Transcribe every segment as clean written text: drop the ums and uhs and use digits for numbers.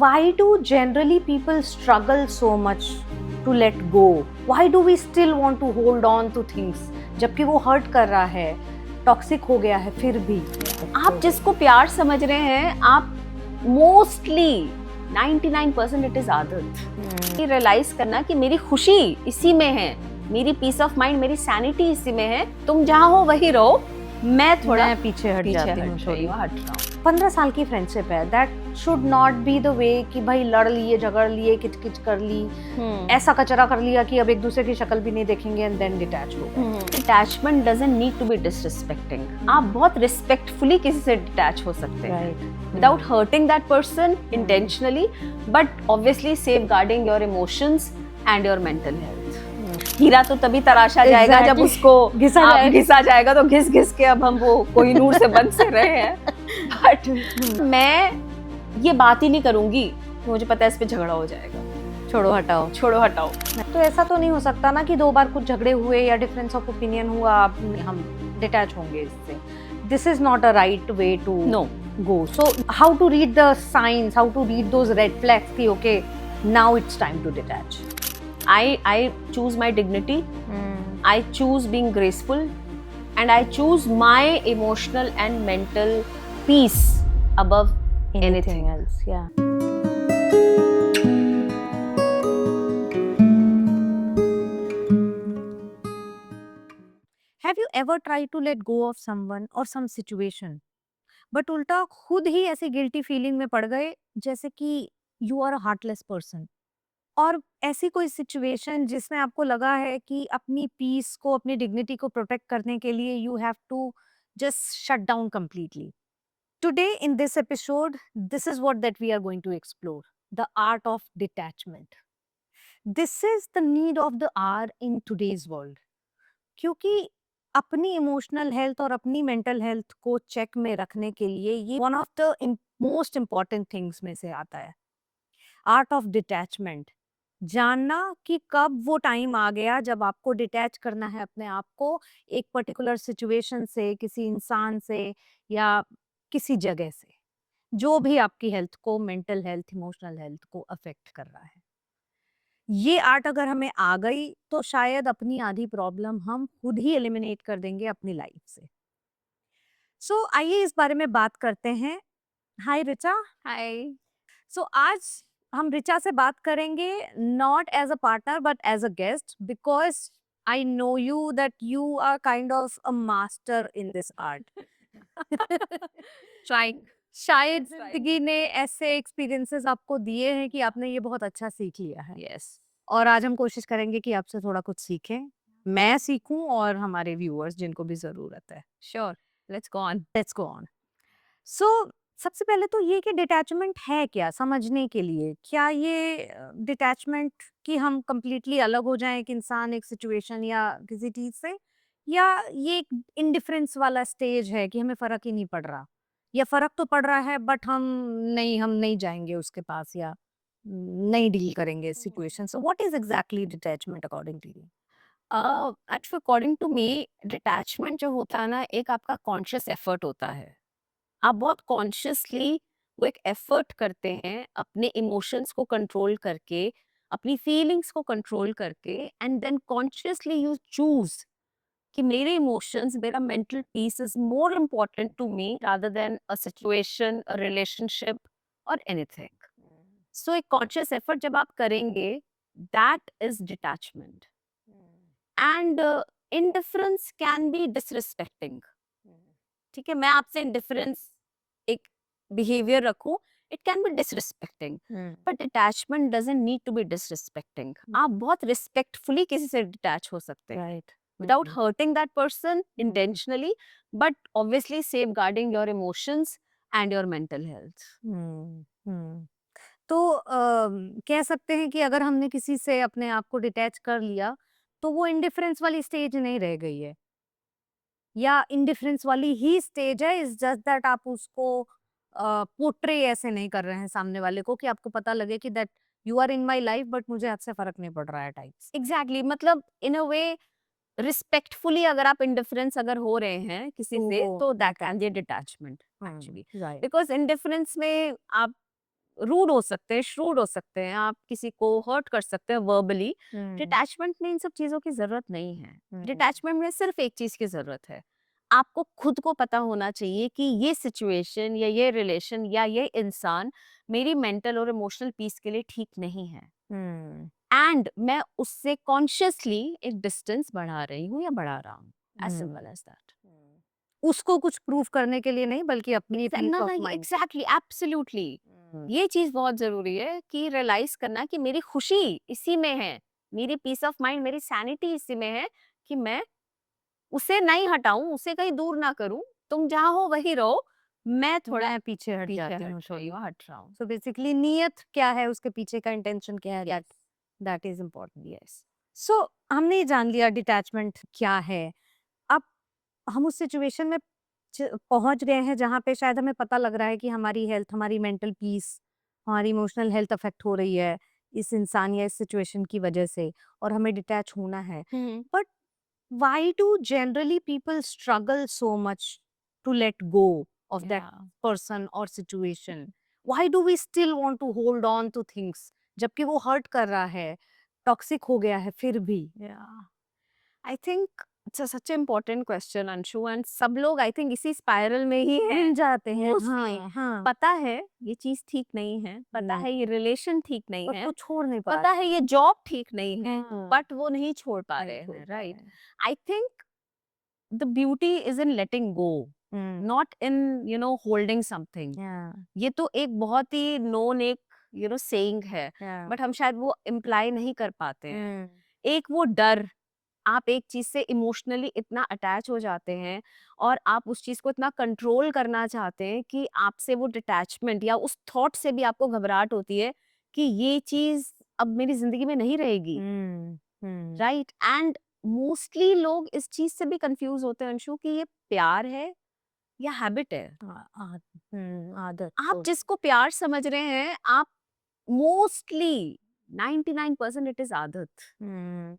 Why do generally people struggle so much to let go? Why do we still want to hold on to things? जबकि वो hurt कर रहा है, toxic हो गया है फिर भी. आप जिसको प्यार समझ रहे हैं, आप मोस्टली 99% इट इज आदत. रियलाइज करना कि मेरी खुशी इसी में है, मेरी पीस ऑफ माइंड, मेरी सैनिटी इसी में है. तुम जहाँ हो वही रहो, मैं थोड़ा पीछे हट जाती हूँ. हट रही हूँ. 15 साल की फ्रेंडशिप है. That should not be the way कि भाई लड़ लिए, झगड़ लिए, किचकिच कर ली, ऐसा कचरा कर लिया कि अब एक दूसरे की शक्ल भी नहीं देखेंगे एंड देन डिटैच हो गए. Detachment doesn't need to be disrespecting. आप बहुत रिस्पेक्टफुली किसी से डिटैच हो सकते हैं without hurting that person intentionally, but obviously safeguarding your emotions and your mental health. हीरा तो तभी तराशा जाएगा जब उसको घिसा जाएगा. तो घिस घिस के अब हम वो कोहिनूर से बन से रहे हैं. बट मैं ये बात ही नहीं करूंगी, मुझे पता है इस पे झगड़ा हो जाएगा. छोड़ो हटाओ. तो ऐसा तो नहीं हो सकता ना कि 2 बार कुछ झगड़े हुए या डिफरेंस ऑफ ओपिनियन हुआ हम डिटैच होंगे इससे. This is not a right way to go. So how to read the signs, how to read those red flags कि okay, now it's time to detach. I choose my dignity. I choose being graceful, and I choose my emotional and mental peace above anything else. Yeah. Have you ever tried to let go of someone or some situation, but उल्टा खुद ही ऐसी guilty feeling में पड़ गए जैसे कि you are a heartless person? और ऐसी कोई सिचुएशन जिसमें आपको लगा है कि अपनी पीस को, अपनी डिग्निटी को प्रोटेक्ट करने के लिए you have to just shut down completely. Today in this episode, this is what that we are going to explore, the art of detachment. This is the need of the hour in today's world. क्योंकि अपनी emotional health और अपनी mental health को check में रखने के लिए ये one of the most important things में से आता है. Art of detachment. जानना कि कब वो टाइम आ गया जब आपको डिटैच करना है अपने आप को एक पर्टिकुलर सिचुएशन से, किसी इंसान से या किसी जगह से, जो भी आपकी हेल्थ को, मेंटल हेल्थ, इमोशनल हेल्थ को अफेक्ट कर रहा है. ये आर्ट अगर हमें आ गई तो शायद अपनी आधी प्रॉब्लम हम खुद ही एलिमिनेट कर देंगे अपनी लाइफ से. सो आइए इस बारे में बात करते हैं. हाय रिचा. हाय. सो आज हम रिचा से बात करेंगे not as a partner but as a guest, because I know you that you are kind of a master in this art. Trying. शायद जिंदगी ने ऐसे एक्सपीरियंसेस आपको दिए हैं कि आपने ये बहुत अच्छा सीख लिया है. यस. और आज हम कोशिश करेंगे कि आपसे थोड़ा कुछ सीखें, मैं सीखूं और हमारे व्यूअर्स जिनको भी जरूरत है. Sure. Let's go on. Let's go on. So सबसे पहले तो ये कि डिटैचमेंट है क्या, समझने के लिए. क्या ये डिटैचमेंट कि हम कंप्लीटली अलग हो जाएं एक इंसान, एक सिचुएशन या किसी चीज से, या ये एक इनडिफरेंस वाला स्टेज है कि हमें फर्क ही नहीं पड़ रहा, या फर्क तो पड़ रहा है बट हम नहीं जाएंगे उसके पास या नहीं डील करेंगे situation. So what is exactly detachment according to you? Actually according to me, detachment जो होता है ना, एक आपका कॉन्शियस एफर्ट होता है. आप बहुत कॉन्शियसली वो एक एफर्ट करते हैं अपने इमोशंस को कंट्रोल करके, अपनी फीलिंग्स को कंट्रोल करके, and then consciously you choose कि मेरे इमोशंस, मेरा mental peace is more important to me rather than a situation, a relationship और एनीथिंग. सो एक कॉन्शियस एफर्ट जब आप करेंगे, that is detachment. And indifference can be disrespecting. ठीक है, मैं आपसे इंडिफरेंस एक बिहेवियर रखूं, it can be disrespecting, but attachment doesn't need to be disrespecting. आप बहुत रिस्पेक्टफुली किसी से डिटैच हो सकते हैं without hurting that person intentionally, but obviously safeguarding your emotions and your mental health. तो कह सकते हैं कि अगर हमने किसी से अपने आप को डिटैच कर लिया तो वो इंडिफरेंस वाली स्टेज नहीं रह गई है, या इंडिफरेंस वाली ही स्टेज है. इज जस्ट दैट आप उसको पोर्ट्रे ऐसे नहीं कर रहे हैं सामने वाले को कि आपको पता लगे कि that you are in my life but मुझे आपसे फर्क नहीं पड़ रहा है टाइप्स. एग्जैक्टली, मतलब इन अ वे रिस्पेक्टफुली अगर आप इंडिफरेंस अगर हो रहे हैं किसी से, तो that can be detachment actually. Right. Because indifference में आप रूड हो सकते हैं, श्रूड हो सकते हैं, आप किसी को हर्ट कर सकते हैं वर्बली। डिटैचमेंट में इन सब चीज़ों की ज़रूरत नहीं है। डिटैचमेंट में सिर्फ एक चीज़ की ज़रूरत है, आपको खुद को पता होना चाहिए कि ये सिचुएशन या ये रिलेशन या ये इंसान मेरी मेंटल और इमोशनल पीस के लिए ठीक नहीं है, एंड मैं उससे कॉन्शियसली एक डिस्टेंस बढ़ा रही हूँ या बढ़ा रहा हूँ। As simple as that. उसको कुछ प्रूव करने के लिए नहीं, बल्कि अपनी peace of mind. Exactly, absolutely. ये चीज बहुत जरूरी है कि रियलाइज करना कि मेरी खुशी इसी में है, मेरी पीस ऑफ माइंड, मेरी सैनिटी इसी में है कि मैं उसे नहीं हटाऊं, उसे कहीं दूर ना करूं। तुम जहां हो वही रहो, मैं थोड़ा मैं पीछे हट पीछे जाती हूँ थोड़ी। हट रहा हूँ। सो बेसिकली नियत क्या है, उसके पीछे का इंटेंशन क्या है, yes, that is important. Yes. So हमने ये जान लिया डिटैचमेंट क्या है। अब हम उस सिचुएशन में पहुंच गए हैं जहाँ पे शायद हमें पता लग रहा है कि हमारी हेल्थ, हमारी मेंटल पीस, हमारी इमोशनल हेल्थ अफेक्ट हो रही है इस इंसान या इस सिचुएशन की वजह से, और हमें डिटैच होना है। But why do generally people struggle so much to let go of that Yeah. person or situation? Why do we still want to hold on to things जबकि वो हर्ट कर रहा है, टॉक्सिक हो गया है फिर भी? Yeah. I think it's such important question Anshu, and सब लोग आई थिंक इसी स्पाइरल में ही हैं मिल जाते हैं। मोस्टली। हाँ हाँ। पता है ये चीज ठीक नहीं है, पता है ये रिलेशन ठीक नहीं पर है, तो छोड़ नहीं पा पता है ये जॉब ठीक नहीं है, हाँ, बट वो नहीं छोड़ पा नहीं रहे छोड़ हैं, पा राइट? रहे हैं। I think the beauty is in letting go, not in holding something. Yeah, ये तो एक बहुत ही नोन एक सेइंग है, yeah. बट हम शायद वो इम्प्लाई नहीं कर पाते हैं। हम्म, एक वो डर, आप एक चीज से इमोशनली इतना अटैच हो जाते हैं और आप उस चीज को इतना कंट्रोल करना चाहते हैं कि आपसे वो डिटैचमेंट या उस थॉट से भी आपको घबराहट होती है कि ये चीज अब मेरी जिंदगी में नहीं रहेगी, हम्म। राइट? एंड मोस्टली लोग इस चीज से भी कंफ्यूज होते हैं अंशु कि ये प्यार है या हैबिट है। आदत आप तो। जिसको प्यार समझ रहे हैं, आप मोस्टली 99% इट इज आदत। हम्म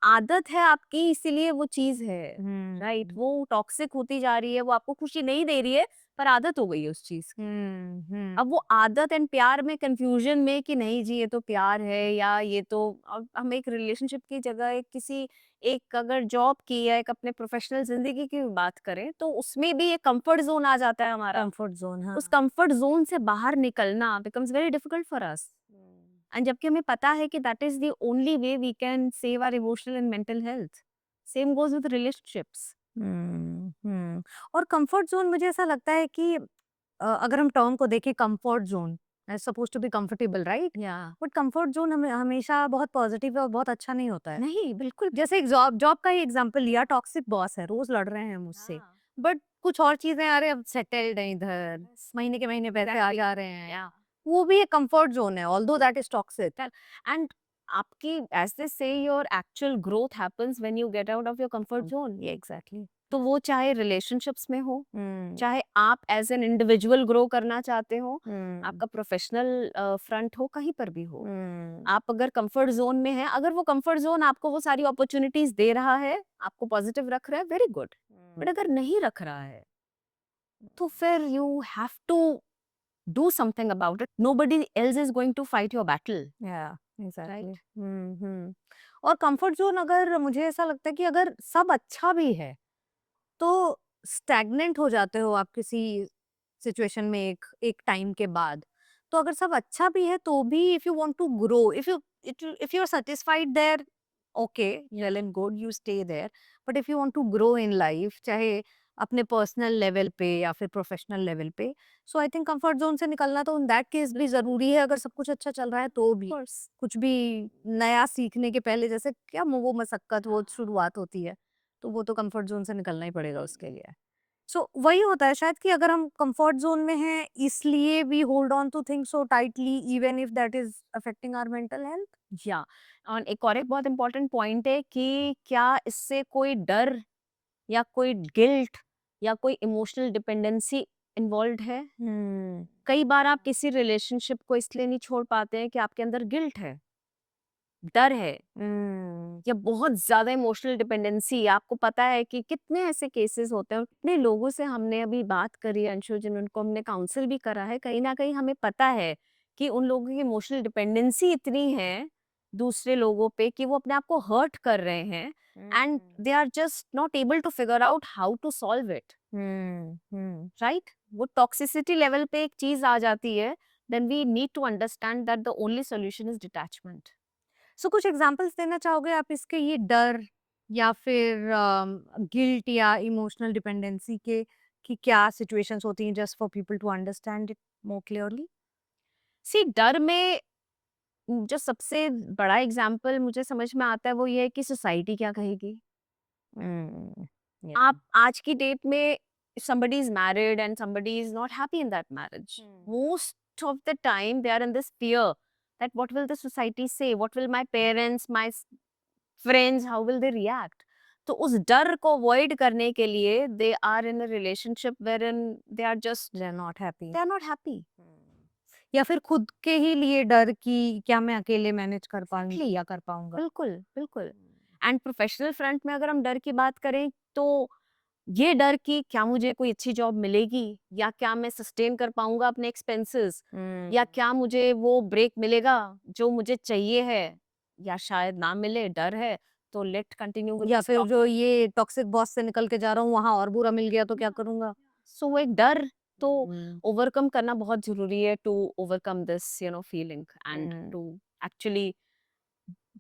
आदत है आपकी, इसीलिए वो चीज है, राइट? हम्म वो टॉक्सिक होती जा रही है, वो आपको खुशी नहीं दे रही है, पर आदत हो गई है उस चीज की। हम्म। अब वो आदत एंड प्यार में कंफ्यूजन में कि नहीं जी ये तो प्यार है, या ये तो, अब हम एक रिलेशनशिप की जगह एक किसी एक अगर जॉब की या एक अपने प्रोफेशनल जिंदगी की बात करें तो उसमें भी एक कंफर्ट जोन आ जाता है हमारा। कंफर्ट जोन, हाँ। उस कंफर्ट जोन से बाहर निकलना becomes very difficult for us, and जबकि हमें पता है कि that is the only way we can save our emotional and mental health. Same goes with relationships. और कंफर्ट जोन मुझे ऐसा लगता है कि अगर हम टर्म को देखें, comfort zone suppose to be comfortable, right? Yeah but comfort zone हमें हमेशा बहुत पॉजिटिव और बहुत अच्छा नहीं होता है। नहीं, बिल्कुल। जैसे एक जॉब जॉब का ही एग्जांपल लिया, टॉक्सिक बॉस है, रोज लड़ रहे हैं मुझसे, हाँ, बट कुछ और चीजें, अरे अब सेटल्ड है इधर, महीने के महीने पैसे आ एग्जैक्टली। जा रहे हैं, या वो भी एक कंफर्ट जोन है, although that is toxic. And आपकी, एज दे से, your actual growth happens when you get out of your comfort zone. ये एग्जैक्टली। तो वो चाहे रिलेशनशिप्स में हो, हम्म चाहे आप एज एन इंडिविजुअल ग्रो करना चाहते हो, हम्म आपका प्रोफेशनल फ्रंट हो, कहीं पर भी हो, हम्म आप अगर कंफर्ट जोन में हैं, अगर वो कंफर्ट जोन आपको वो सारी अपॉर्चुनिटीज दे रहा है, आपको पॉजिटिव रख रहा है, वेरी गुड। बट अगर नहीं रख रहा है तो फिर you have to do something about it. Nobody else is going to fight your battle, yeah exactly. Right? और कंफर्ट जोन, अगर मुझे ऐसा लगता है कि अगर सब अच्छा भी है तो स्टैग्नेंट हो जाते हो आप किसी सिचुएशन में एक एक टाइम के बाद। तो अगर सब अच्छा भी है तो भी, if you want to grow, if you are satisfied there, okay, well and good, you stay there. But if you want to grow in life, चाहे अपने पर्सनल लेवल पे या फिर प्रोफेशनल लेवल पे, सो आई थिंक कंफर्ट जोन से निकलना तो in that case भी जरूरी है, अगर सब कुछ अच्छा चल रहा है तो भी। कोर्स। कुछ भी नया सीखने के पहले, जैसे क्या वो मशक्कत, वो शुरुआत होती है, तो वो तो कंफर्ट जोन से निकलना ही पड़ेगा उसके लिए। सो वही होता है शायद कि अगर हम कंफर्ट जोन में हैं, इसलिए we hold on to things so tightly even if that is affecting our mental health. Yeah और एक बहुत इंपॉर्टेंट पॉइंट है कि क्या इससे कोई डर या कोई गिल्ट या कोई इमोशनल डिपेंडेंसी इन्वॉल्व है? हम्म कई बार आप किसी रिलेशनशिप को इसलिए नहीं छोड़ पाते हैं कि आपके अंदर गिल्ट है, डर है, हम्म या बहुत ज्यादा इमोशनल डिपेंडेंसी। आपको पता है कि कितने ऐसे केसेस होते हैं, और कितने लोगों से हमने अभी बात करी अंशु, जिनको हमने काउंसिल भी करा है, कहीं ना कहीं हमें पता है कि उन लोगों की इमोशनल डिपेंडेंसी इतनी है दूसरे लोगों पे कि वो अपने आप को हर्ट कर रहे हैं and they are just not able to figure out how to solve it, right? वो टॉक्सिसिटी लेवल पे एक चीज आ जाती है, then we need to understand that the only solution is detachment. So कुछ एग्जांपल्स देना चाहोगे आप इसके, ये डर या फिर गिल्ट या इमोशनल डिपेंडेंसी के, कि क्या सिचुएशंस होती हैं, just for people to understand it more clearly? See डर में जो सबसे बड़ा एग्जाम्पल मुझे समझ में आता है वो ये है कि सोसाइटी क्या कहेगी। आप आज की डेट में somebody is married and somebody is not happy in that marriage, most of the time they are in this fear that what will the society say, what will my parents, my friends, how will they react? तो उस डर को avoid करने के लिए they are in a relationship wherein they are just they are not happy, they are not happy। या फिर खुद के ही लिए डर कि क्या मैं अकेले मैनेज कर पाऊंगी Exactly। या कर पाऊंगा? बिल्कुल बिल्कुल। एंड प्रोफेशनल फ्रंट में अगर हम डर की बात करें तो ये डर कि क्या मुझे कोई अच्छी जॉब मिलेगी, या क्या मैं सस्टेन कर पाऊंगा अपने एक्सपेंसेस, या क्या मुझे वो ब्रेक मिलेगा जो मुझे चाहिए है, या शायद ना मिले, डर है तो लेट कंटिन्यू विद या दिस फिर टॉक। जो ये टॉक्सिक बॉस से निकल के जा रहा हूँ, वहां और बुरा मिल गया तो क्या करूंगा? सो वो एक डर तो हम्म, ओवरकम करना बहुत जरूरी है to overcome this feeling and hmm, to actually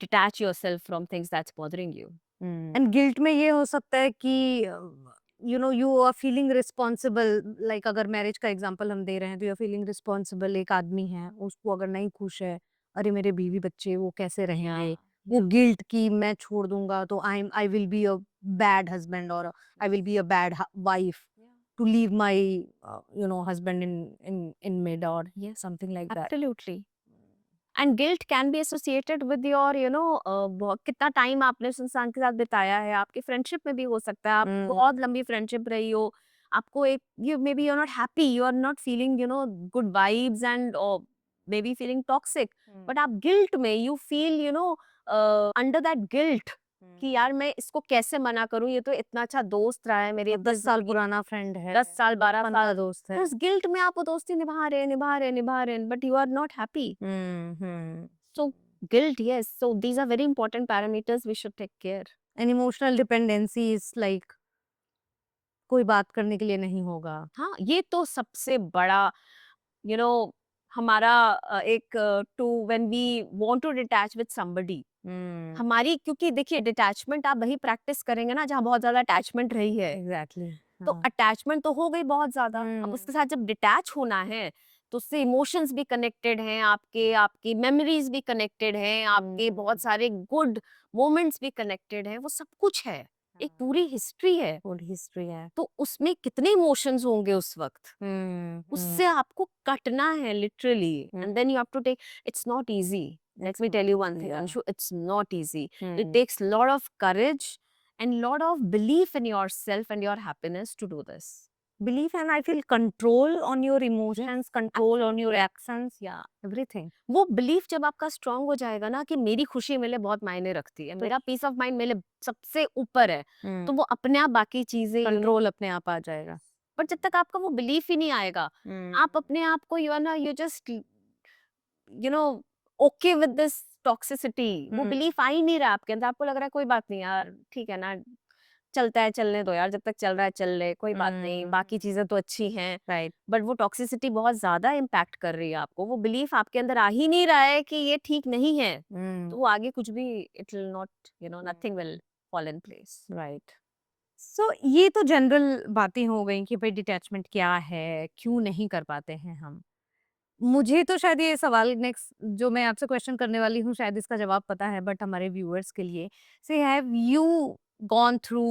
detach yourself from things that's bothering you। एंड गिल्ट में ये हो सकता है कि you are feeling responsible, like अगर मैरिज का एग्जांपल हम दे रहे हैं तो यू आर फीलिंग रिस्पॉन्सिबल, एक आदमी है उसको अगर नहीं खुश है, अरे मेरे बीवी बच्चे वो कैसे रहेंगे, वो गिल्ट कि मैं छोड़ दूंगा तो I will be a bad husband, और I will be a bad wife to leave my husband in mid, और ये something like that. Absolutely। And guilt can be associated with your कितना टाइम आपने उस इंसान के साथ बिताया है, आपकी फ्रेंडशिप में भी हो सकता है, आप बहुत लंबी फ्रेंडशिप रही हो, आपको एक you maybe you are not happy, you are not feeling good vibes and maybe feeling toxic, but आप गिल्ट में you feel under that guilt कि यार मैं इसको कैसे मना करूं, ये तो इतना अच्छा दोस्त रहा है मेरी इतनी 10 साल जिंदगी, पुराना फ्रेंड है, 10 साल 12 बचपन साल, का दोस्त है। तो इस गिल्ट में आप वो दोस्ती निभा रहे हैं but you are not happy. Hmm. So guilt, yes. So these are very important parameters we should take care। And emotional dependency is like कोई बात करने के लिए नहीं होगा। हाँ, ये तो सबसे बड़ा यू नो हमारा एक to when we want to detach with somebody, हमारी क्योंकि देखिए डिटैचमेंट आप वही प्रैक्टिस करेंगे ना जहाँ बहुत ज्यादा अटैचमेंट रही है, एग्जैक्टली। तो अटैचमेंट तो हो गई बहुत ज्यादा, अब उसके साथ जब डिटैच होना है तो उससे इमोशंस भी कनेक्टेड हैं आपके, आपकी मेमोरीज भी कनेक्टेड हैं आपके, बहुत सारे गुड मोमेंट्स भी कनेक्टेड हैं, वो सब कुछ है, एक पूरी हिस्ट्री है, पूरी हिस्ट्री है। तो उसमें कितने इमोशंस होंगे उस वक्त, उससे आपको कटना है literally, and then you have to take, it's not easy, let me tell you one thing Anshu, it's not easy, it takes lot of courage and lot of belief in yourself and your happiness to do this। Belief and I feel control on your emotions, control on your actions, या everything. वो belief जब आपका strong हो जाएगा ना कि मेरी खुशी मेरे लिए बहुत मायने रखती है, मेरा पीस ऑफ माइंड मेरे लिए सबसे ऊपर है, तो वो अपने आप बाकी चीजें कंट्रोल अपने आप आ जाएगा। पर जब तक आपका वो बिलीफ ही नहीं आएगा, आप अपने आप को you just know okay with this toxicity, वो बिलीफ आ ही नहीं रहा आपके अंदर, आपको लग रहा है कोई बात नहीं यार, ठीक है ना, चलता है चलने दो यार, जब तक चल रहा है चल ले, कोई बात नहीं, बाकी चीजें तो अच्छी हैं, राइट। बट वो टॉक्सिसिटी बहुत ज्यादा इम्पैक्ट कर रही है आपको, वो बिलीफ आपके अंदर आ ही नहीं रहा है कि ये ठीक नहीं है, तो वो आगे कुछ भी it will not nothing will fall in place. Right. So ये तो जनरल बातें हो गई कि भाई डिटैचमेंट क्या है, क्यों नहीं कर पाते हैं हम। मुझे तो शायद ये सवाल नेक्स्ट जो मैं आपसे क्वेश्चन करने वाली हूँ, शायद इसका जवाब पता है, बट हमारे व्यूअर्स के लिए, से have you gone through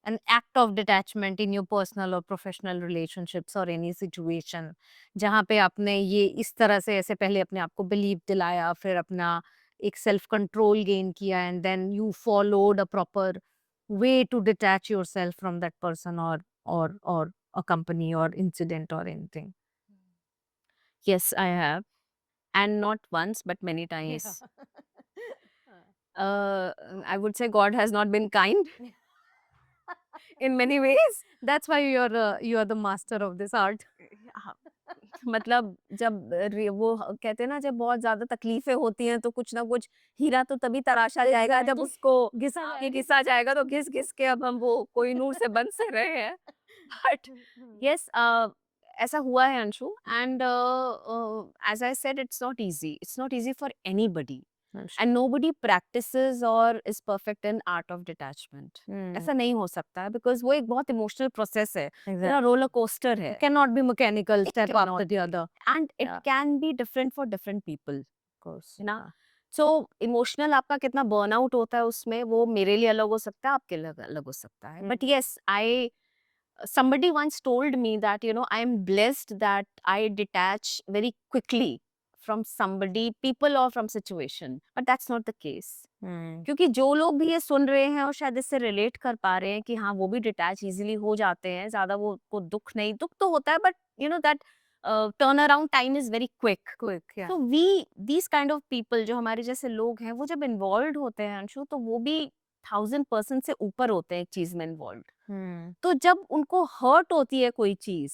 an act of detachment in your personal और प्रोफेशनल रिलेशनशिप्स और एनी सिचुएशन जहाँ पे आपने ये इस तरह से ऐसे पहले अपने आप को बिलीव दिलाया, फिर अपना एक सेल्फ कंट्रोल गेन किया, and then you followed a proper way to detach yourself from that person, or a company or incident or anything? Yes, I have, and not once but many times। uh, I would say God has not been kind in many ways। That's why you are the master of this art. Yeah, मतलब जब वो कहते हैं ना, जब बहुत ज्यादा तकलीफें होती हैं तो कुछ ना कुछ हीरा तो तभी तराशा जाएगा जब उसको घिसा ये जाएगा। घिसा जाएगा, तो घिस घिस के अब हम वो कोहिनूर से बन से रहे हैं। बट यस, ऐसा हुआ है Anshu, and as I said, it's not easy for anybody, and nobody practises और is perfect in art of detachment. ऐसा नहीं हो सकता है, बिकॉज वो एक बहुत इमोशनल प्रोसेस है, रोलर कोस्टर है, cannot be mechanical It step cannot after the other. and it Yeah. can be different for different people, Of course. है ना? सो इमोशनल आपका कितना बर्नआउट होता है उसमें, वो मेरे लिए अलग हो सकता है, आपके लिए अलग हो सकता है। But yes, I somebody once told me that, I am blessed that I detach very quickly from somebody, people, or from situation, but that's not the case. क्योंकि जो लोग भी ये सुन रहे हैं और शायद इससे रिलेट कर पा रहे हैं कि हाँ, वो भी डिटैच इजीली हो जाते हैं, ज्यादा वो को दुख नहीं, दुख तो होता है, but that turn around time is very quick. Yeah. तो we these kind of people, जो हमारे जैसे लोग हैं, वो जब इन्वॉल्व होते हैं अंशु, तो वो भी 1000% से ऊपर होते हैं एक चीज में इन्वॉल्व। तो जब उनको हर्ट होती है कोई चीज,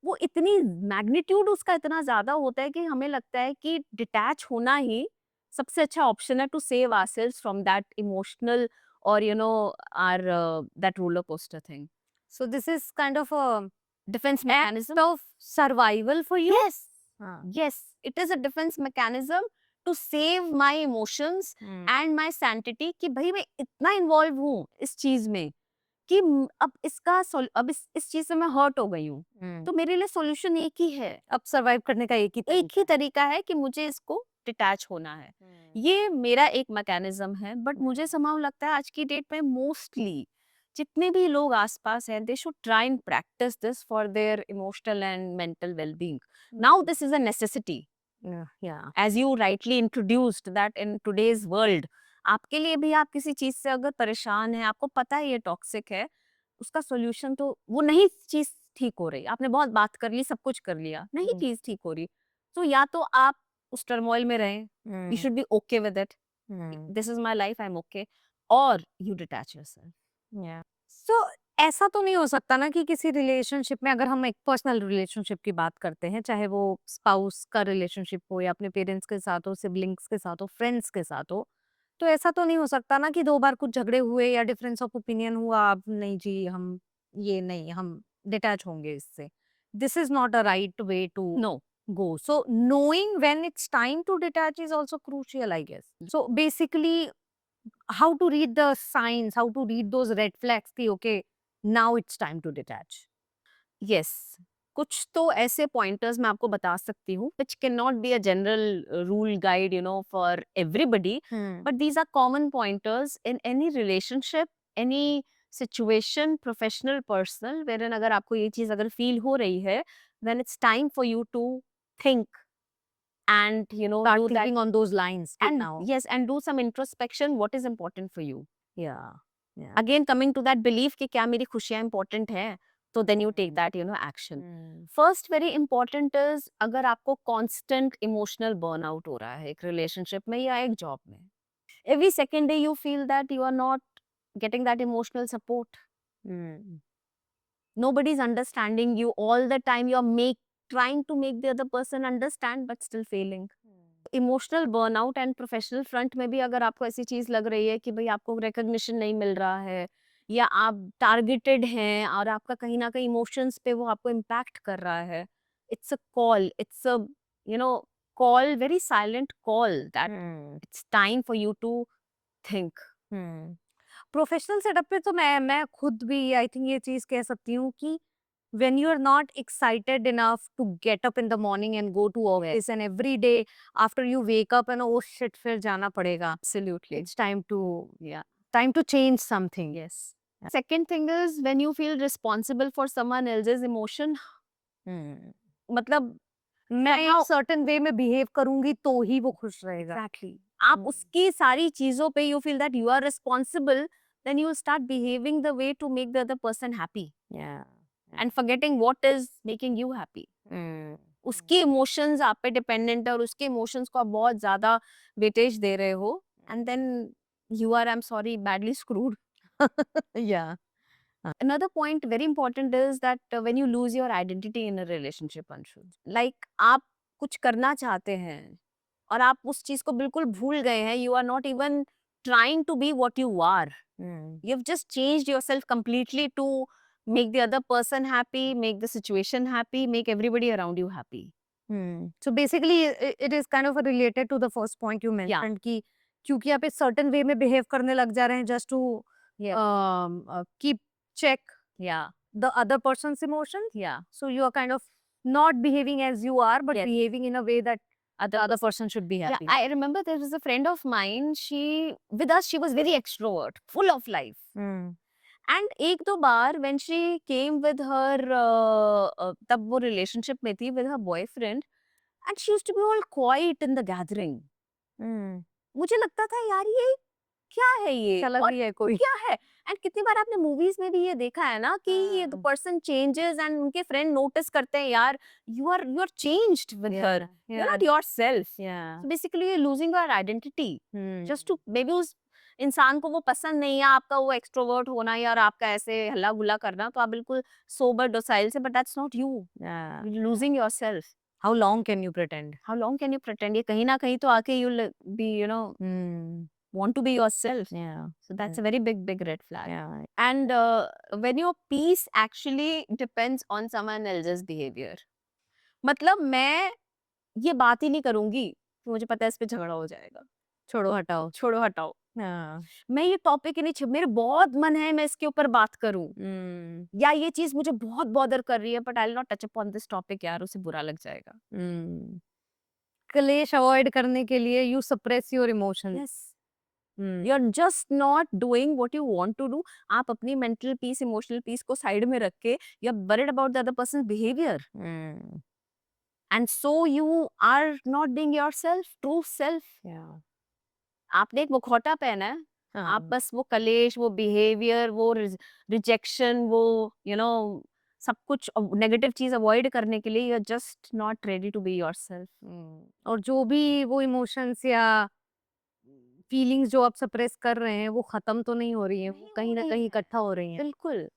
वो इतनी मैग्नीट्यूड उसका इतना ज्यादा होता है कि हमें लगता है कि डिटैच होना ही सबसे अच्छा ऑप्शन है to save ourselves from that emotional और or that roller coaster thing. So this is kind of a defence act mechanism. of survival for you. Yes, हाँ. yes, it is a defense mechanism to save my emotions and my sanity, कि भाई मैं इतना involve हूँ इस चीज में कि अब अब इस चीज से मैं हर्ट हो गई हूँ, तो मेरे लिए सॉल्यूशन एक ही है, अब सरवाइव करने का एक ही तरीका है कि मुझे इसको डिटैच होना है। ये मेरा एक मैकेनिज्म है, बट मुझे समहाउ लगता है आज की डेट में मोस्टली जितने भी लोग आसपास हैं, they should try and practise this for their emotional and mental wellbeing. Now this is a necessity, yeah. As you rightly introduced that in today's world, आपके लिए भी, आप किसी चीज से अगर परेशान है, आपको पता है ये टॉक्सिक है, उसका सोल्यूशन तो वो नहीं चीज ठीक हो रही, आपने बहुत बात कर ली, सब कुछ कर लिया, नहीं चीज ठीक हो रही, तो या तो आप उस टर्मोइल में रहें, you should be okay with it, this is my life, I am okay, और you detach yourself. Yeah. So ऐसा तो नहीं हो सकता ना कि किसी रिलेशनशिप में, अगर हम एक पर्सनल रिलेशनशिप की बात करते हैं, चाहे वो स्पाउस का रिलेशनशिप हो या अपने पेरेंट्स के साथ हो, सिबलिंग्स के साथ हो, फ्रेंड्स के साथ हो, तो ऐसा तो नहीं हो सकता ना कि 2 बार कुछ झगड़े हुए या डिफरेंस ऑफ ओपिनियन हुआ, अब नहीं जी हम ये नहीं, हम डिटैच होंगे इससे। This is not a right way to no, go. So knowing when it's time to detach is also crucial, I guess. So basically, how to read the signs, how to read those red flags कि okay, now it's time to detach. Yes, कुछ तो ऐसे pointers मैं आपको बता सकती हूँ which can not be a general rule guide for everybody, but these are common pointers in any relationship, any situation, professional, personal, wherein अगर आपको ये चीज अगर फील हो रही है, then it's time for you to think and Start do that, thinking on those lines and now. yes, and do some introspection, what is important for you, Yeah. Yeah. again coming to that belief कि क्या मेरी खुशियाँ important है, तो then you take that action. First very important is, अगर आपको constant emotional burnout हो रहा है एक रिलेशनशिप में या एक जॉब में, every second day you feel that you are not getting that emotional support, nobody is understanding you, all the time you are trying to make the other person understand but still failing. Emotional burnout and professional front में भी अगर आपको ऐसी चीज लग रही है कि भाई आपको रिकॉग्निशन नहीं मिल रहा है, या आप टारगेटेड हैं और आपका कहीं ना कहीं इमोशंस पे वो आपको इम्पैक्ट कर रहा है, it's a call, it's a you know call, very silent call, that it's time for you to think. Professional setup पे तो मैं खुद भी आई थिंक ये चीज कह सकती हूँ कि when you are not excited enough to get up in the morning and go to office and every day after you wake up and oh shit फिर जाना पड़ेगा, Absolutely. it's time to Yeah. change something. Yes. Second thing is when you feel responsible for someone else's emotion, मतलब मैं एक somehow certain way में behave करूंगी तो ही वो खुश रहेगा. Exactly. आप उसकी सारी चीजों पे you feel that you are responsible, then you will start behaving the way to make the other person happy Yeah. and forgetting what is making you happy. उसके इमोशंस आप पे डिपेंडेंट है और उसके इमोशंस को आप बहुत ज्यादा वेटेज दे रहे हो, and then you are, I am sorry, badly screwed. Yeah. Another point very important is that when you lose your identity in a relationship, Anshu, like आप कुछ करना चाहते हैं और आप उस चीज को बिल्कुल भूल गए हैं, you are not even trying to be what you are. You've just changed yourself completely to make the other person happy, make the situation happy, make everybody around you happy. So basically it is kind of related to the first point you mentioned कि क्योंकि आप एक certain way में behave करने लग जा रहे हैं just to keep check Yeah, the other person's emotions. yeah. So you are kind of not behaving as you are, but Yes. behaving in a way that the other person should be Yeah, happy. I remember there was a friend of mine. With us, she was very extrovert, full of life. And एक दो बार when she came with her, तब वो relationship में थी with her boyfriend, and she used to be all quiet in the gathering. मुझे लगता था यार ये क्या है ये चला और भी है कोई. क्या है. एंड कितनी बार आपने मूवीज में भी ये देखा है ना कि ये द हाँ. पर्सन चेंजेस एंड उनके फ्रेंड नोटिस करते हैं यार you are changed with her, you are not yourself. Yeah. So basically you're losing your identity Hmm. just to maybe उस इंसान को वो पसंद नहीं है आपका वो एक्सट्रोवर्ट होना या और आपका ऐसे हल्ला गुल्ला करना, तो आप बिल्कुल सोबर डोसाइल से, but that's not you. Yeah. Losing yourself. How long can you pretend? How long can you pretend, ये कहीं ना कहीं तो आके you be want to be yourself. Yeah. So that's a very big red flag. Yeah. And when your peace actually depends on someone else's behavior. मतलब मैं ये बात ही नहीं करूंगी कि मुझे पता है इस पे झगड़ा हो जाएगा, छोड़ो हटाओ. छोड़ो हटाओ. हाँ. मैं ये टॉपिक ही नहीं मेरे बहुत मन है मैं इसके ऊपर बात करूं, या ये चीज मुझे बहुत बॉदर कर रही है, but I will not touch upon this topic, यार उसे बुरा लग जाएगा. क्लेश अवॉइड करने के लिए you suppress your emotions. Yes. You are just not doing what you want to do. आप अपनी मेंटल पीस, इमोशनल पीस को साइड में रख के you are worried about the other person behaviour, and so you are not being yourself, true self. Yeah. आपने एक मुखौटा पहना है, आप हाँ. बस वो कलेश, वो बिहेवियर, वो रिजेक्शन, वो सब कुछ नेगेटिव चीज अवॉइड करने के लिए you are just not ready to be yourself. और जो भी वो इमोशंस या फीलिंग्स जो आप सप्रेस कर रहे हैं वो खत्म तो नहीं हो रही हैं, वो नहीं कहीं हो ना रही कहीं है. इकट्ठा हो रही हैं. बिल्कुल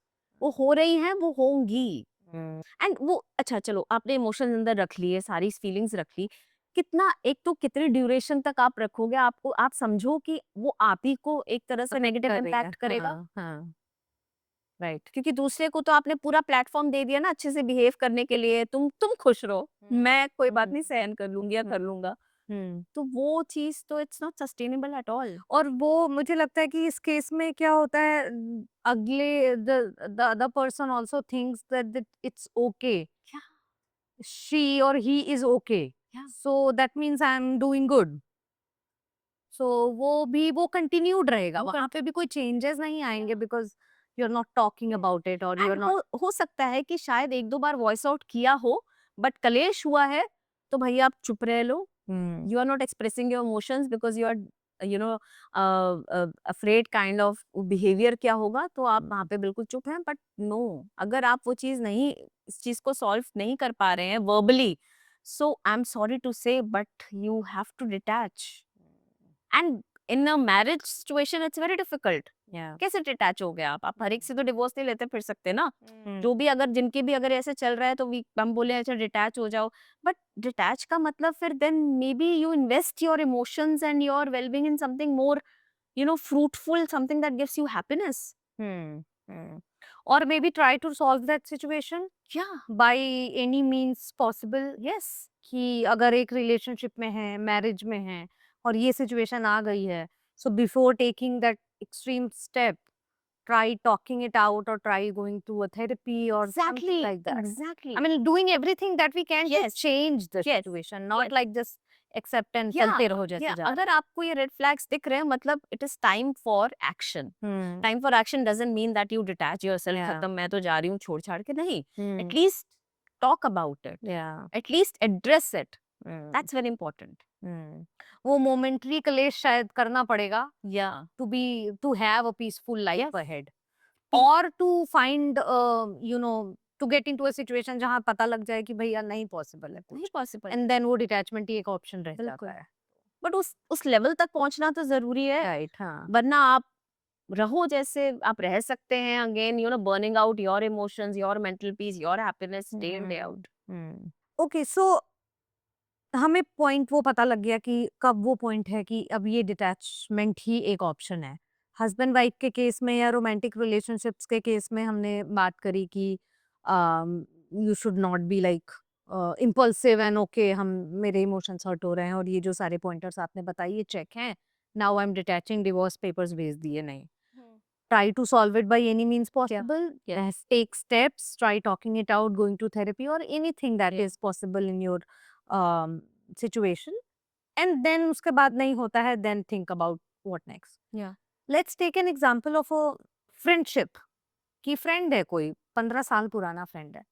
वो हो रही हैं, वो होंगी. एंड वो अच्छा चलो आपने इमोशंस अंदर रख लिए, सारी फीलिंग्स रख ली, कितना एक तो कितने ड्यूरेशन तक आप रखोगे, आपको आप समझो कि वो आप ही को एक तरह से नेगेटिव इम्पैक्ट करेगा. हाँ. राइट, क्योंकि दूसरे को तो आपने पूरा प्लेटफॉर्म दे दिया ना अच्छे से बिहेव करने के लिए, तुम खुश रहो, मैं कोई बात नहीं सहन कर लूंगी या कर लूंगा. तो वो चीज तो it's not sustainable at all. और वो मुझे लगता है कि इस केस में क्या होता है, अगले the other person also thinks that it's okay, she और he is okay, Yeah. So that means I am doing good. So वो कंटिन्यूड रहेगा, वो वहां पे भी कोई चेंजेस नहीं आएंगे because you are not talking about it और यू आर And नॉट. हो सकता है कि शायद एक दो बार वॉइस आउट किया हो, बट कलेश हुआ है तो भैया आप चुप रह लो. You are not expressing your emotions because you are you know afraid kind of behavior क्या होगा, तो आप वहाँ पे बिल्कुल चुप हैं. बट नो, अगर आप वो चीज नहीं, इस चीज को सॉल्व नहीं कर पा रहे हैं verbally, so I am sorry to say but you have to detach. And in a marriage situation it's very difficult. कैसे डिटैच हो गए आप हर एक से तो डिवोर्स नहीं लेते फिर सकते ना. जो भी अगर जिनके भी अगर ऐसे चल रहा है तो हम बोले अच्छा डिटैच हो जाओ, बट डिटैच का मतलब फिर then maybe you invest your emotions and your wellbeing in something more fruitful, something that gives you happiness. और maybe try to solve that situation Yeah. By any means possible. Yes. कि अगर एक relationship में है, marriage में है और ये सिचुएशन आ गई है, so before taking that extreme step, try talking it out or try going to a therapy or something Exactly. like that. Exactly. I mean, doing everything that we can Yes. to change the Yes. situation, not Yes. like just accept and Yeah. चलते रहो जैसे Yeah. जा अगर आपको ये red flags दिख रहे हैं, मतलब it is time for action. रहे. Time for action doesn't mean that you detach yourself, Yeah. खत्म मैं तो जा रही हूँ छोड़ छाड़ के, नहीं. Hmm. At least talk about it, Yeah. At least address it. Hmm. That's very important. वो मोमेंटरी क्लेश शायद करना पड़ेगा या to have a peaceful life Yes. ahead, or to find to get into a situation जहाँ पता लग जाए कि भैया नहीं पॉसिबल है नहीं कुछ, पॉसिबल. and then वो डिटैचमेंट ही एक ऑप्शन रह बिल्कुल. जाता है. बट उस लेवल तक पहुंचना तो जरूरी है, राइट. हाँ. वरना आप रहो जैसे आप रह सकते हैं, again burning out your emotions, your mental peace, your happiness day in day out. Okay, so हमें पॉइंट वो पता लग गया कि कब वो पॉइंट है कि अब ये डिटैचमेंट ही एक ऑप्शन है। हस्बैंड वाइफ के केस में या रोमांटिक रिलेशनशिप्स के केस में हमने बात करी कि you should not be like impulsive and okay, हम मेरे इमोशंस हर्ट हो रहे हैं और ये जो सारे पॉइंटर्स आपने बताए ये चेक हैं, now I am detaching, divorce papers भेज दिए नहीं। Try to solve it by any means possible. Yes. Take steps, try talking it out, going to therapy or anything that Yeah. is possible in your situation. And then उसके बाद नहीं होता है, then think about what next. Yeah. Let's take an example of a friendship. कि friend है कोई 15 साल पुराना friend है.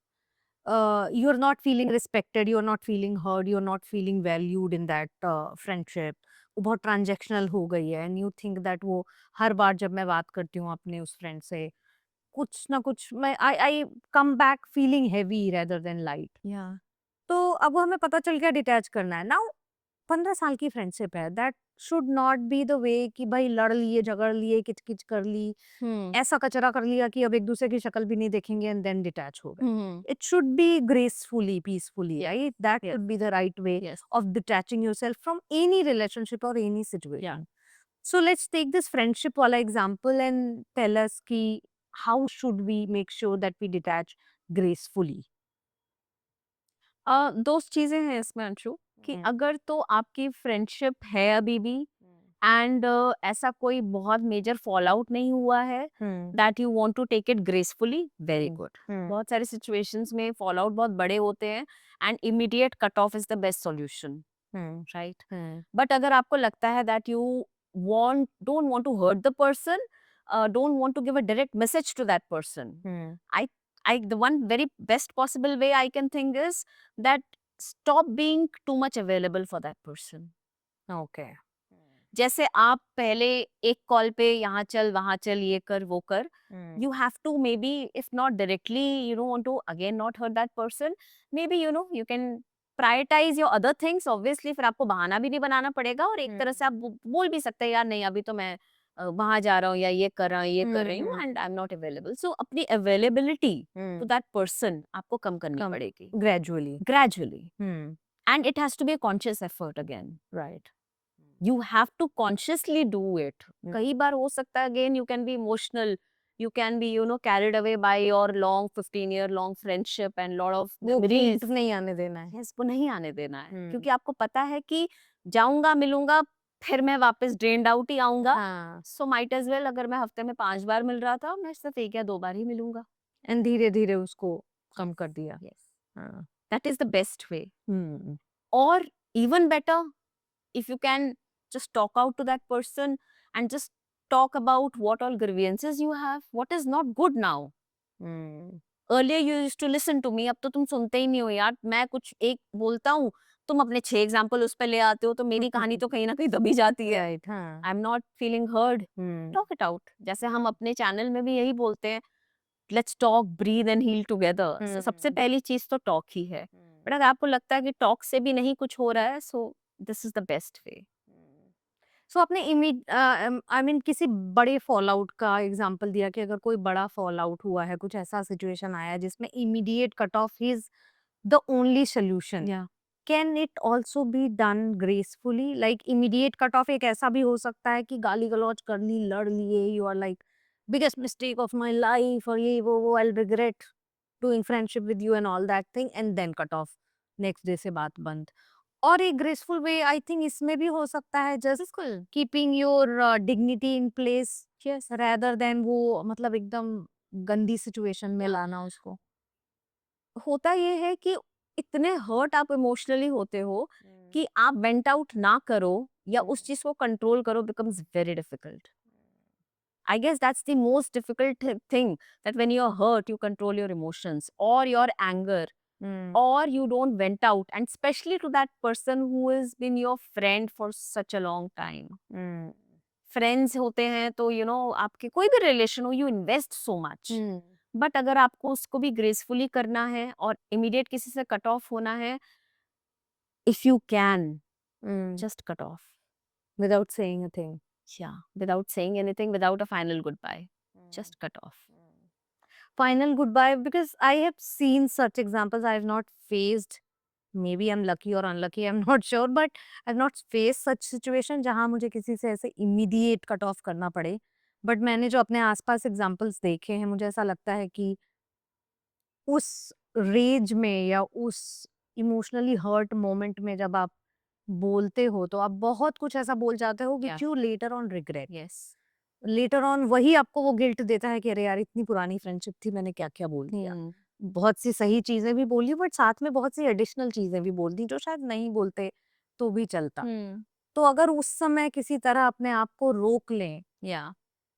You're not feeling respected, you're not feeling heard, you're not feeling valued in that friendship. वो बहुत ट्रांजेक्शनल हो गई है एंड यू थिंक दैट वो हर बार जब मैं बात करती हूँ अपने उस फ्रेंड से कुछ ना कुछ मैं I come back feeling heavy rather than light. Yeah. तो अब हमें पता चल गया डिटैच करना है नाउ। 15 साल की फ्रेंडशिप है, that should not be the way कि भाई लड़ लिए झगड़ लिए किच कर ली, Hmm. ऐसा कचरा कर लिया कि अब एक दूसरे की शक्ल भी नहीं देखेंगे एंड देन डिटैच हो गए। Hmm. It should be gracefully, peacefully, Yes. right? That Yes. should be the right way Yes. of detaching yourself from any relationship or any Yeah. situation. So let's take this friendship wala example and tell us ki how should we make sure that we detach gracefully. दो चीजें हैं इसमें अंशु, कि अगर तो आपकी friendship है अभी भी एंड ऐसा कोई बहुत मेजर फॉल आउट नहीं हुआ है, that you want to take it gracefully, very good. बहुत सारे सिचुएशंस में फॉल आउट बहुत बड़े होते हैं and immediate cut off is the best solution, right? But अगर आपको लगता है that you don't want to hurt the person, don't want to give a direct message to that person, I the one very best possible way I can think is that stop being too much available for that person. Okay. जैसे आप पहले एक call पे यहाँ चल वहाँ चल ये कर वो कर, you have to maybe if not directly you don't want to again not hurt that person, maybe you can prioritize your other things obviously, फिर आपको बहाना भी नहीं बनाना पड़ेगा और एक तरह से आप बोल भी सकते हैं यार नहीं अभी तो मैं वहां जा रहा हूँ या ये कर रहा हूँ ये कर रही हूँ and I am not available, so अपनी अवेलेबिलिटी टू दैट पर्सन आपको कम करनी पड़ेगी Gradually. Gradually, and it has to be a conscious effort again, Right. you have to consciously do it. कई बार हो सकता है again you can be emotional, you can be carried away by your long 15-year long friendship and lot of वो memories. guilt नहीं आने देना है। Yes, वो नहीं आने देना है क्योंकि आपको पता है कि जाऊंगा मिलूंगा फिर मैं वापस ड्रेन्ड आउट ही आऊंगा, हाँ। सो माइट एज वेल अगर मैं हफ्ते में 5 बार मिल रहा था मैं सिर्फ 1 या 2 बार ही मिलूंगा। एंड धीरे धीरे उसको कम कर दिया। Yes, हाँ। that is the best way. Hmm. Or even better, if you can just talk out to that person and just talk about what all grievances you have, what is not good now. Earlier you used to listen to me, अब तो तुम सुनते ही नहीं हो यार, मैं कुछ एक बोलता हूँ तुम अपने 6 एग्जाम्पल उस पे ले आते हो तो मेरी कहानी तो कहीं ना कहीं दबी जाती है। राइट। हाँ। I am not feeling heard, talk it out, जैसे हम अपने चैनल में भी यही बोलते हैं, let's talk breathe and heal together. सबसे पहली चीज तो टॉक ही है, बट अगर आपको लगता है कि टॉक से भी नहीं कुछ हो रहा है, so this is the best way. So आपने आई मीन किसी बड़े फॉल आउट का एग्जांपल दिया कि अगर कोई बड़ा फॉल आउट हुआ है, कुछ ऐसा सिचुएशन आया है जिसमें immediate cut off is the only solution, या can it also be done gracefully? Like immediate cut off एक ऐसा भी हो सकता है कि गाली गलौज कर ली, लड़ लिए, you are like biggest mistake of my life और ये वो I regret doing friendship with you and all that thing and then cut off, next day से बात बंद। और एक ग्रेसफुल वे आई थिंक इसमें भी हो सकता है, जस्ट बिल्कुल, keeping your dignity in place yes. Rather than वो मतलब एकदम गंदी सिचुएशन में लाना उसको। होता ये है कि इतने हर्ट आप इमोशनली होते हो कि आप वेंट आउट ना करो या उस चीज को कंट्रोल करो becomes very difficult. I guess that's the most difficult thing, that when you're hurt, you control your emotions or your anger, or you don't vent out, and especially to that person who has been your friend for such a long time. Friends होते हैं तो आपके कोई भी relation हो, you invest so much. But अगर आपको उसको भी ग्रेसफुली करना है और इमीडिएट किसी से कट ऑफ होना है, if you can just cut off without saying a thing. Yeah, without saying anything, without a final goodbye, just cut off. Final goodbye, because I have seen such examples. I have not faced, maybe I'm lucky or unlucky, I'm not sure, but I've not faced such situation जहाँ मुझे किसी से ऐसे immediate cut off करना पड़े. But मैंने जो अपने आसपास एग्जाम्पल्स देखे हैं, मुझे ऐसा लगता है कि उस रेज में या उस इमोशनली हर्ट मोमेंट में जब आप बोलते हो, तो आप बहुत कुछ ऐसा बोल जाते हो Yeah. Which you later on regret. Yes. Later on वही आपको वो गिल्ट देता है कि अरे यार, इतनी पुरानी फ्रेंडशिप थी, मैंने क्या क्या बोल दिया. Hmm. बहुत सी सही चीजें भी बोली, बट साथ में बहुत सी एडिशनल चीजें भी बोल दी जो शायद नहीं बोलते तो भी चलता. Hmm. तो अगर उस समय किसी तरह अपने आप को रोक लें, Yeah.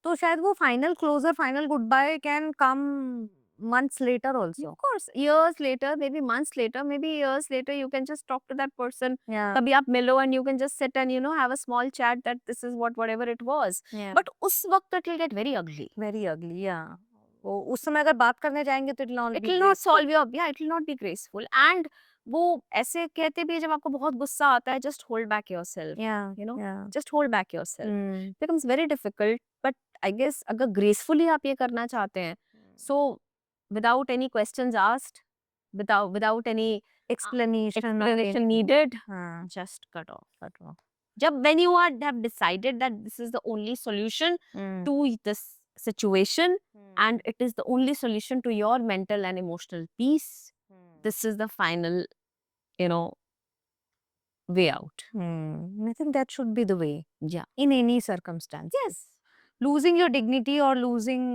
तो शायद वो final closure, final goodbye can come months later also. Of course, years later, maybe months later, maybe years later, you can just talk to that person. Yeah. कभी आप मिलो and you can just sit and have a small chat that this is whatever it was. Yeah. But उस वक्त it will get very ugly. Very ugly, yeah. वो उस समय अगर बात करने जाएंगे तो it will not It be will not graceful. solve your, yeah, it will not be graceful. And वो ऐसे कहते भी है, जब आपको बहुत गुस्सा आता है, just hold back yourself. Yeah, Yeah. Just hold back yourself. Hmm. It becomes very difficult. But I guess अगर gracefully आप ये करना चाहते हैं, so without any questions asked, without any explanation needed, हाँ, just cut off. cut off. जब when you have decided that this is the only solution Hmm. to this situation, and it is the only solution to your mental and emotional peace, this is the final, way out. I think that should be the way Yeah. in any circumstance. Yes. Losing your dignity or losing,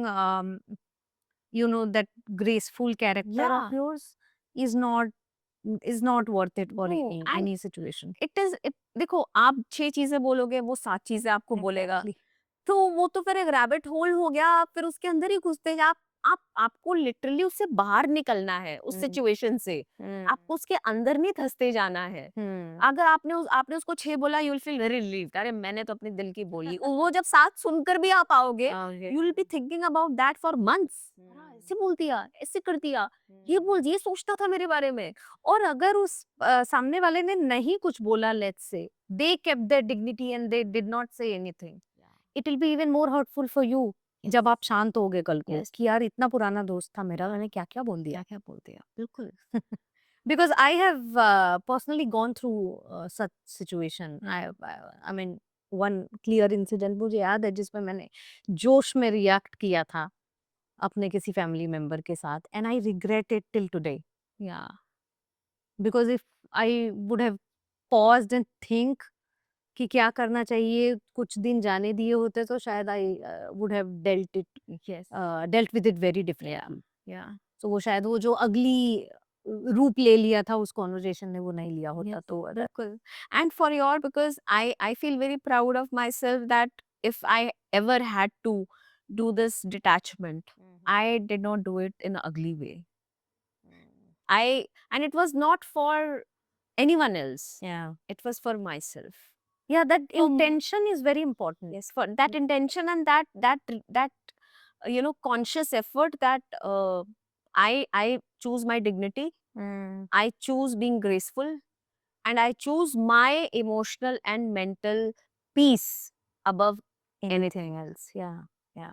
that graceful character Yeah. of yours is not worth it for No, and any situation. देखो, आप 6 चीजें बोलोगे, वो 7 चीजें आपको बोलेगा, Exactly. तो वो तो फिर एक रैबिट होल हो गया. आप फिर उसके अंदर ही घुसते हैं. आपको लिटरली उससे बाहर निकलना है, उस सिचुएशन से. आपको उसके अंदर नहीं धंसते जाना है. अगर आपने उसको 6 बोला, you will feel very relieved. अरे मैंने तो अपने दिल की बोली. वो जब 7 सुनकर भी आप आओगे, you will be thinking about that for months. ऐसे बोल दिया, ऐसे कर दिया, ये सोचता था मेरे बारे में. और अगर उस सामने वाले ने नहीं कुछ बोला, let's say they kept their dignity and they did not say anything, it will be even more hurtful for you. जब आप शांत होगे कल को Yes. कि यार, इतना पुराना दोस्त था मेरा, मैंने क्या क्या बोल दिया. क्या बोल दिया. बिल्कुल. Because I have personally gone through such situation. I mean, one clear incident मुझे याद है जिसमें मैंने जोश में रिएक्ट किया था अपने किसी फैमिली मेंबर के साथ, and I regret it till today. Yeah. Because if I would have paused and think कि क्या करना चाहिए, कुछ दिन जाने दिए होते, तो शायद I would have Yes. dealt with it very differently. Yeah. So वो शायद वो जो अगली रूप ले लिया था उस कॉन्वर्जेशन ने, वो नहीं लिया होता. Yes, तो बिल्कुल. And for your, because I feel very proud of myself that if I ever had to do this detachment, I did not do it in an ugly way. And it was not for anyone else. yeah, It was for myself. that So- intention is very important. Yes, for that intention and that conscious effort that I choose my dignity. I choose being graceful, and I choose my emotional and mental peace above anything else. Yeah.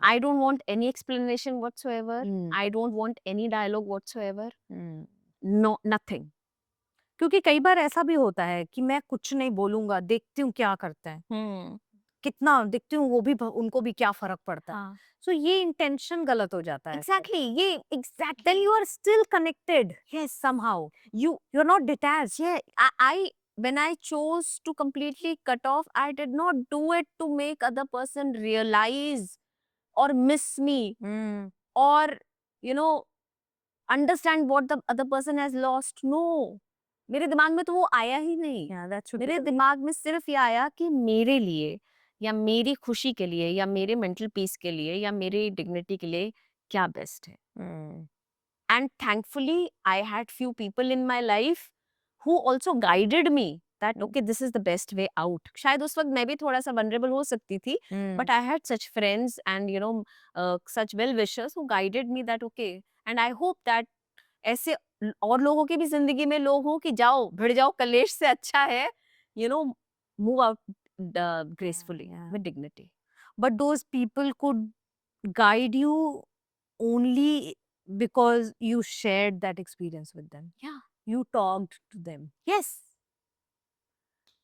I don't want any explanation whatsoever. Mm. I don't want any dialogue whatsoever. No, nothing. क्योंकि कई बार ऐसा भी होता है कि मैं कुछ नहीं बोलूंगा, देखती हूँ क्या करते हैं, कितना देखती हूँ, वो भी उनको भी क्या फर्क पड़ता है. हाँ. सो ये इंटेंशन गलत हो जाता है. Exactly. ये exactly. Then you are still connected. Yes. Somehow you're not detached. Yeah, I when I chose to completely cut off, I did not do it to make other person realize or miss me or understand what the other person has lost. No, मेरे दिमाग में तो वो आया ही नहीं. Yeah, that should मेरे be. दिमाग में सिर्फ ये आया कि मेरे लिए या मेरी खुशी के लिए या मेरे मेंटल पीस के लिए या मेरी डिग्निटी के लिए क्या बेस्ट है. And thankfully, I had few people in my life who also guided me that okay, this is the best way out. शायद उस वक्त मैं भी थोड़ा सा vulnerable हो सकती थी, but I had such friends and such well wishers who guided me that okay, and I hope that ऐसे और लोगों की भी जिंदगी में लोग हो कि जाओ भिड़ जाओ कलेश से अच्छा है move out gracefully, yeah. with dignity. But those people could guide you only because you shared that experience with them. Yeah. You talked to them. Yes.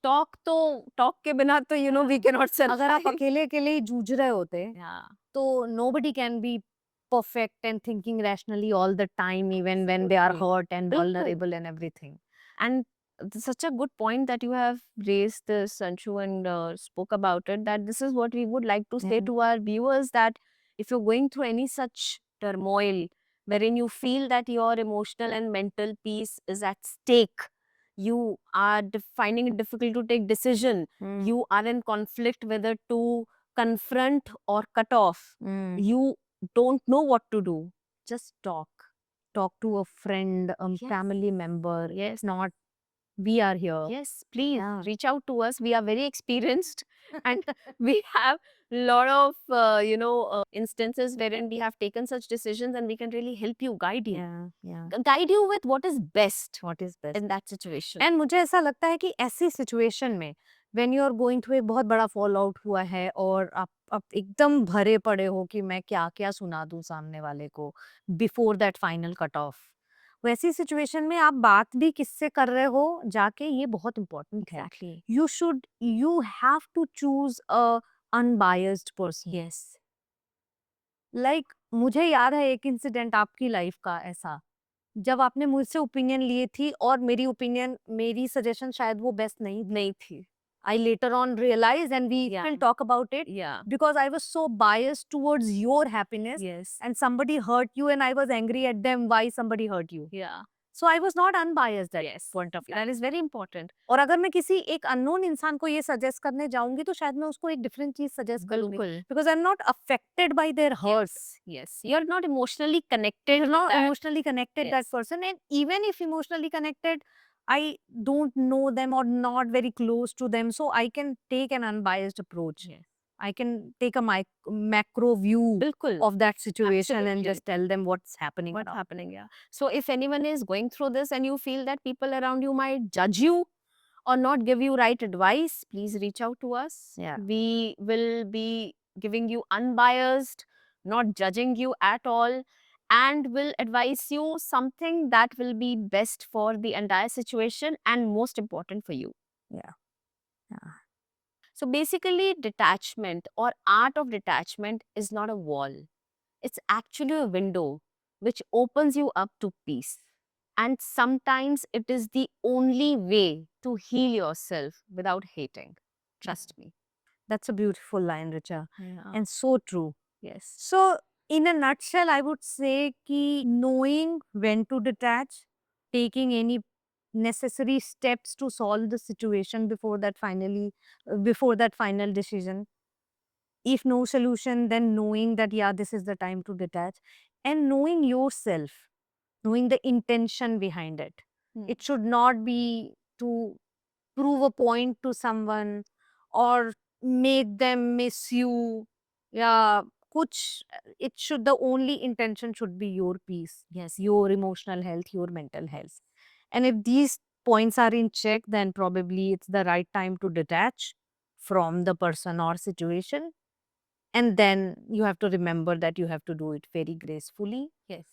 talk के बिना तो we cannot अगर आप survive. अकेले अकेले ही जूझ रहे होते Yeah. तो nobody can be perfect and thinking rationally all the time, even when they are Absolutely. hurt and Bilkul. vulnerable and everything. And such a good point that you have raised this, Anshu, and spoke about it, that this is what we would like to say Yeah. to our viewers, that if you're going through any such turmoil wherein you feel that your emotional and mental peace is at stake, you are finding it difficult to take decision, Mm. you are in conflict whether to confront or cut off, Mm. you don't know what to do, just talk. Talk to a friend, a Yes. family member. Yes. Not we are here. Yes, please Yeah. reach out to us. We are very experienced and we have lot of instances wherein we have taken such decisions, and we can really help you, guide you, Yeah. guide you with what is best What is best? in that situation. एंड मुझे ऐसा लगता है कि ऐसी situation में when you are going through एक बहुत बड़ा फॉल आउट हुआ है और आप एकदम भरे पड़े हो कि मैं क्या क्या सुना दूं सामने वाले को before that final cut off, वैसी सिचुएशन में आप बात भी किससे कर रहे हो जाके, ये बहुत इंपॉर्टेंट है. Exactly. You have to choose a unbiased person. Yes. Like मुझे याद है एक इंसिडेंट आपकी लाइफ का ऐसा, जब आपने मुझसे ओपिनियन ली थी और मेरी ओपिनियन, मेरी सजेशन शायद वो बेस्ट नहीं थी. I later on realized, and we Yeah. still talk about it, Yeah. because I was so biased towards your happiness, Yes. and somebody hurt you and I was angry at them why somebody hurt you. Yeah. So I was not unbiased at Yes. point of time. That is very important. और अगर मैं किसी एक unknown इंसान को ये suggest करने जाऊंगी तो शायद मैं उसको एक डिफरेंट चीज सजेस्ट करूंगी, बिल्कुल. because I'm not affected by their hurt. Yes. You're not emotionally connected. You're to not that. emotionally connected Yes. that person, and even if emotionally connected, I don't know them or not very close to them, so I can take an unbiased approach. Yes. I can take a macro view Bilkul. of that situation and Absolutely. just tell them what's happening What's around. happening, yeah. So if anyone is going through this and you feel that people around you might judge you or not give you right advice, please reach out to us. Yeah. We will be giving you unbiased, not judging you at all, and will advise you something that will be best for the entire situation and most important for you. Yeah. Yeah. So basically, detachment or art of detachment is not a wall. It's actually a window which opens you up to peace. And sometimes it is the only way to heal yourself without hating. Trust me. That's a beautiful line, Richa, Yeah. and so true. Yes. So, in a nutshell, I would say कि knowing when to detach, taking any necessary steps to solve the situation before that final decision. If no solution, then knowing that yeah, this is the time to detach, and knowing yourself, knowing the intention behind it. It should not be to prove a point to someone or make them miss you. Yeah, kuch, it should, the only intention should be your peace, Yes. your emotional health, your mental health. And if these points are in check, then probably it's the right time to detach from the person or situation. And then you have to remember that you have to do it very gracefully Yes.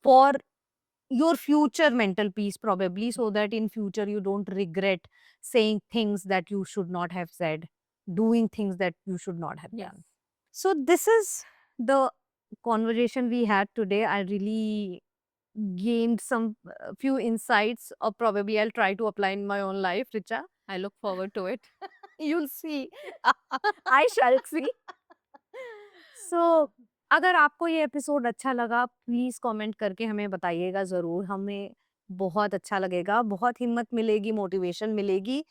for your future mental peace, probably, so that in future you don't regret saying things that you should not have said, doing things that you should not have Yes. done. So this is the conversation we had today. I really gained some few insights, or probably I'll try to apply in my own life, Richa. I look forward to it. You'll see. I shall see. So, अगर आपको ये episode अच्छा लगा, please comment करके हमें बताइएगा जरूर. हमें बहुत अच्छा लगेगा, बहुत हिम्मत मिलेगी, मोटिवेशन मिलेगी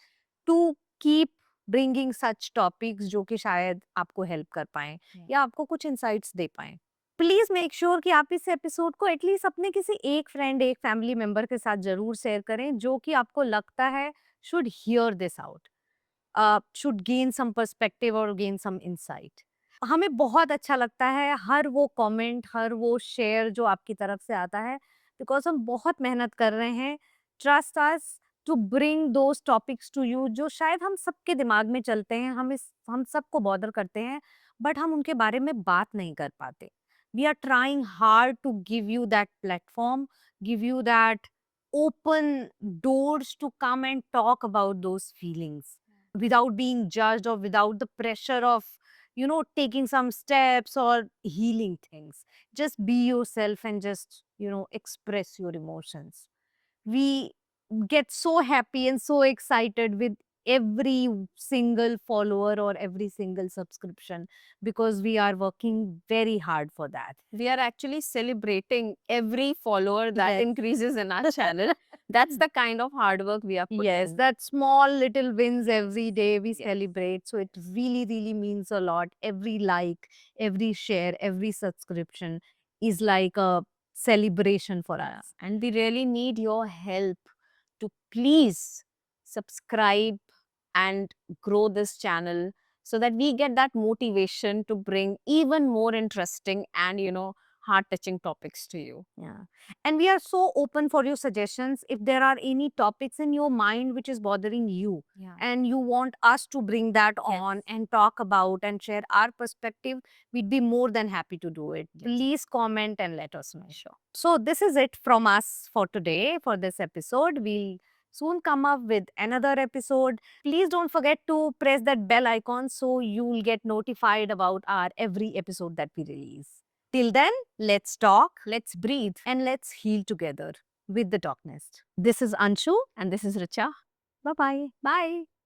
to keep bringing such topics जो कि शायद आपको हेल्प कर पाए या आपको कुछ इंसाइट्स दे पाए. प्लीज मेक श्योर कि आप इस एपिसोड को एटलीस्ट अपने किसी एक फ्रेंड, एक फैमिली मेंबर के साथ जरूर शेयर करें जो कि आपको लगता है should hear this out, should gain some perspective और गेन सम इंसाइट. हमें बहुत अच्छा लगता है हर वो कमेंट, हर वो शेयर जो आपकी तरफ से आता है, बिकॉज हम बहुत मेहनत कर रहे हैं. Trust us to bring those topics to you जो शायद हम सबके दिमाग में चलते हैं, हम सबको बॉदर करते हैं, बट हम उनके बारे में बात नहीं कर पाते. We are trying hard to give you that platform, give you that open doors to come and talk about those feelings without being judged or without the pressure of, taking some steps or healing things. Just be yourself and just, express your emotions. We get so happy and so excited with every single follower or every single subscription because we are working very hard for that. We are actually celebrating every follower that Yes. increases in our channel. That's the kind of hard work we are putting. Yes, that small little wins every day we Yes. celebrate. So it really, really means a lot. Every like, every share, every subscription is like a celebration for Yeah. us. And we really need your help to please subscribe and grow this channel so that we get that motivation to bring even more interesting and heart touching topics to you. Yeah. And we are so open for your suggestions. If there are any topics in your mind which is bothering you Yeah. and you want us to bring that on Yes. and talk about and share our perspective, we'd be more than happy to do it. Yes. Please comment and let us know. Sure. So, this is it from us for today for this episode. We'll soon come up with another episode. Please don't forget to press that bell icon so you'll get notified about our every episode that we release. Till then, let's talk, Let's breathe. and let's heal together with the Talk Nest. This is Anshu. And this is Richa. Bye bye. Bye.